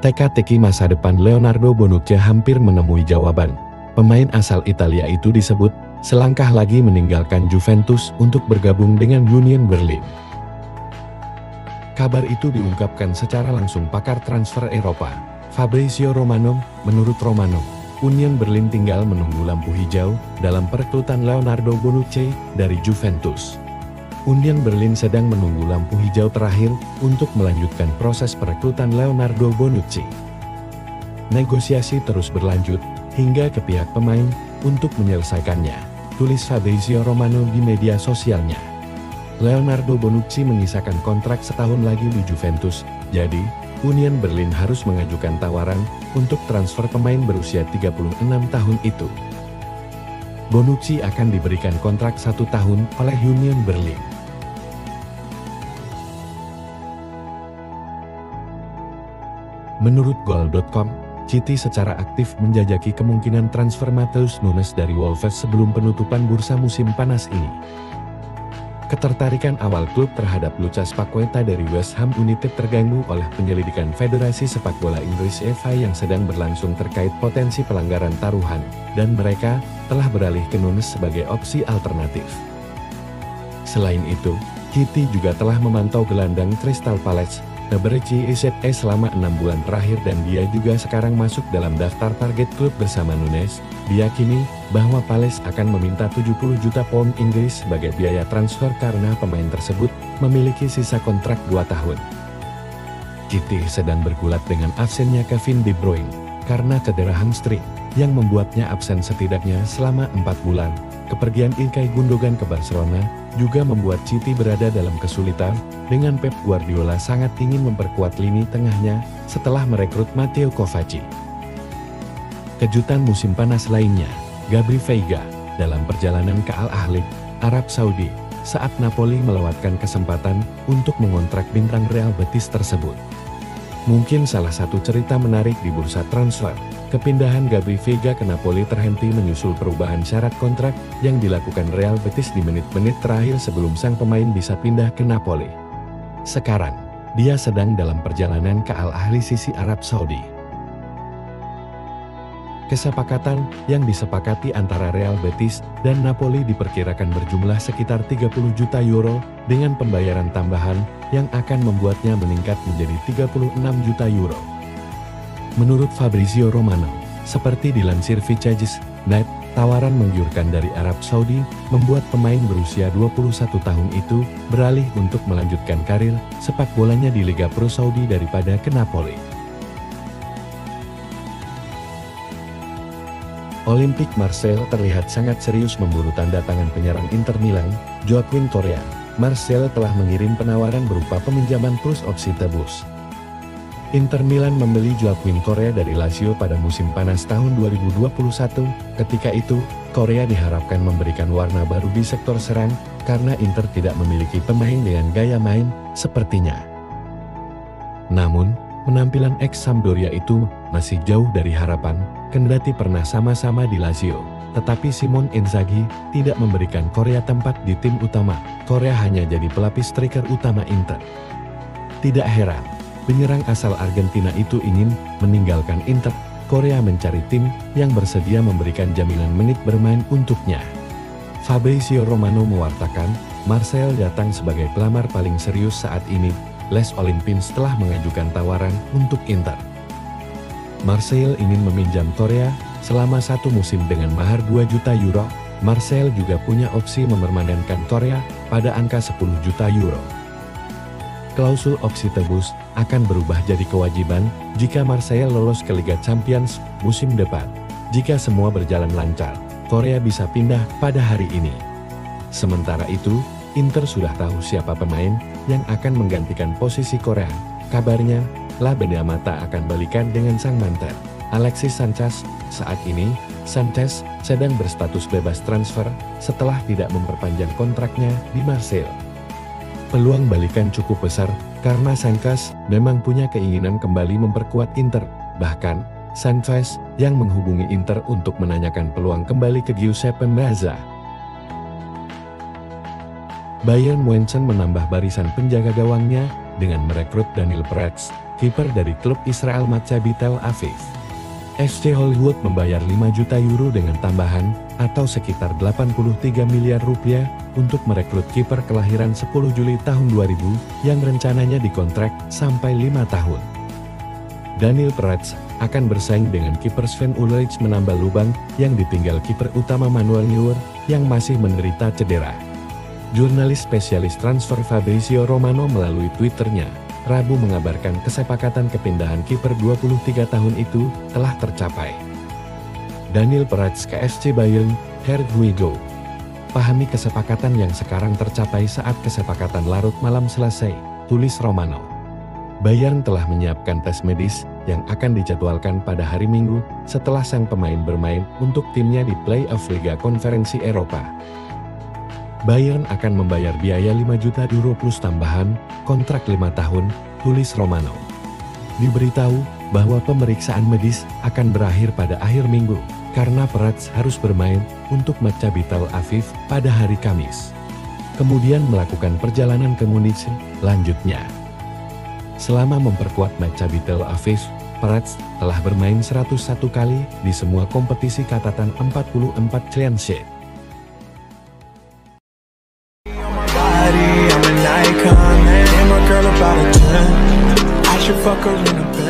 Teka-teki masa depan Leonardo Bonucci hampir menemui jawaban. Pemain asal Italia itu disebut selangkah lagi meninggalkan Juventus untuk bergabung dengan Union Berlin. Kabar itu diungkapkan secara langsung pakar transfer Eropa, Fabrizio Romano. Menurut Romano, Union Berlin tinggal menunggu lampu hijau dalam perekrutan Leonardo Bonucci dari Juventus. Union Berlin sedang menunggu lampu hijau terakhir untuk melanjutkan proses perekrutan Leonardo Bonucci. Negosiasi terus berlanjut hingga ke pihak pemain untuk menyelesaikannya, tulis Fabrizio Romano di media sosialnya. Leonardo Bonucci menyisakan kontrak setahun lagi di Juventus, jadi Union Berlin harus mengajukan tawaran untuk transfer pemain berusia 36 tahun itu. Bonucci akan diberikan kontrak 1 tahun oleh Union Berlin. Menurut Goal.com, City secara aktif menjajaki kemungkinan transfer Matheus Nunes dari Wolves sebelum penutupan bursa musim panas ini. Ketertarikan awal klub terhadap Lucas Paqueta dari West Ham United terganggu oleh penyelidikan Federasi Sepak Bola Inggris FA yang sedang berlangsung terkait potensi pelanggaran taruhan, dan mereka telah beralih ke Nunes sebagai opsi alternatif. Selain itu, City juga telah memantau gelandang Crystal Palace, Eberechi Eze selama 6 bulan terakhir dan dia juga sekarang masuk dalam daftar target klub bersama Nunes. Diyakini bahwa Palace akan meminta 70 juta pound Inggris sebagai biaya transfer karena pemain tersebut memiliki sisa kontrak 2 tahun. City sedang bergulat dengan absennya Kevin De Bruyne karena cedera hamstring yang membuatnya absen setidaknya selama 4 bulan. Kepergian Ilkay Gundogan ke Barcelona juga membuat City berada dalam kesulitan, dengan Pep Guardiola sangat ingin memperkuat lini tengahnya setelah merekrut Matteo Kovacic. Kejutan musim panas lainnya, Gabry Veiga dalam perjalanan ke Al Ahly, Arab Saudi, saat Napoli melewatkan kesempatan untuk mengontrak bintang Real Betis tersebut. Mungkin salah satu cerita menarik di bursa transfer, kepindahan Gabry Veiga ke Napoli terhenti menyusul perubahan syarat kontrak yang dilakukan Real Betis di menit-menit terakhir sebelum sang pemain bisa pindah ke Napoli. Sekarang, dia sedang dalam perjalanan ke Al Ahly sisi Arab Saudi. Kesepakatan yang disepakati antara Real Betis dan Napoli diperkirakan berjumlah sekitar 30 juta euro dengan pembayaran tambahan yang akan membuatnya meningkat menjadi 36 juta euro. Menurut Fabrizio Romano, seperti dilansir Vitesse.net, tawaran menggiurkan dari Arab Saudi membuat pemain berusia 21 tahun itu beralih untuk melanjutkan karir sepak bolanya di Liga Pro Saudi daripada ke Napoli. Olympique Marseille terlihat sangat serius memburu tanda tangan penyerang Inter Milan, Joaquin Correa. Marseille telah mengirim penawaran berupa peminjaman plus opsi tebus. Inter Milan membeli Joaquin Correa dari Lazio pada musim panas tahun 2021. Ketika itu, Correa diharapkan memberikan warna baru di sektor serang, karena Inter tidak memiliki pemain dengan gaya main sepertinya. Namun, penampilan ex-Sampdoria itu masih jauh dari harapan, kendati pernah sama-sama di Lazio. Tetapi Simone Inzaghi tidak memberikan Correa tempat di tim utama. Correa hanya jadi pelapis striker utama Inter. Tidak heran, penyerang asal Argentina itu ingin meninggalkan Inter. Correa mencari tim yang bersedia memberikan jaminan menit bermain untuknya. Fabrizio Romano mewartakan, Marseille datang sebagai pelamar paling serius saat ini. Les Olympiens telah mengajukan tawaran untuk Inter. Marseille ingin meminjam Correa selama 1 musim dengan mahar 2 juta euro. Marseille juga punya opsi memermanenkan Correa pada angka 10 juta euro. Klausul opsi tebus akan berubah jadi kewajiban jika Marseille lolos ke Liga Champions musim depan. Jika semua berjalan lancar, Correa bisa pindah pada hari ini. Sementara itu, Inter sudah tahu siapa pemain yang akan menggantikan posisi Correa. Kabarnya, La Mata akan balikan dengan sang mantan, Alexis Sanchez. Saat ini, Sanchez sedang berstatus bebas transfer setelah tidak memperpanjang kontraknya di Marseille. Peluang balikan cukup besar karena Sanchez memang punya keinginan kembali memperkuat Inter. Bahkan, Sanchez yang menghubungi Inter untuk menanyakan peluang kembali ke Giuseppe Meazza. Bayern Munchen menambah barisan penjaga gawangnya dengan merekrut Daniel Peretz, kiper dari klub Israel Maccabi Tel Aviv. FC Hollywood membayar 5 juta euro dengan tambahan, atau sekitar 83 miliar rupiah, untuk merekrut kiper kelahiran 10 Juli tahun 2000, yang rencananya dikontrak sampai 5 tahun. Daniel Peretz akan bersaing dengan kiper Sven Ulreich menambah lubang yang ditinggal kiper utama Manuel Neuer, yang masih menderita cedera. Jurnalis spesialis transfer Fabrizio Romano melalui Twitternya, Rabu mengabarkan kesepakatan kepindahan kiper 23 tahun itu telah tercapai. Daniel Peretz ke FC Bayern, here we go. Pahami kesepakatan yang sekarang tercapai saat kesepakatan larut malam selesai, tulis Romano. Bayern telah menyiapkan tes medis yang akan dijadwalkan pada hari Minggu setelah sang pemain bermain untuk timnya di play-off Liga Konferensi Eropa. Bayern akan membayar biaya 5 juta euro plus tambahan, kontrak 5 tahun, tulis Romano. Diberitahu bahwa pemeriksaan medis akan berakhir pada akhir minggu, karena Peretz harus bermain untuk Maccabi Tel Aviv pada hari Kamis. Kemudian melakukan perjalanan ke Munich, lanjutnya. Selama memperkuat Maccabi Tel Aviv, Peretz telah bermain 101 kali di semua kompetisi catatan 44 clean sheet. I'm an icon, man. Damn, my girl about a 10. I should fuck her in a bed.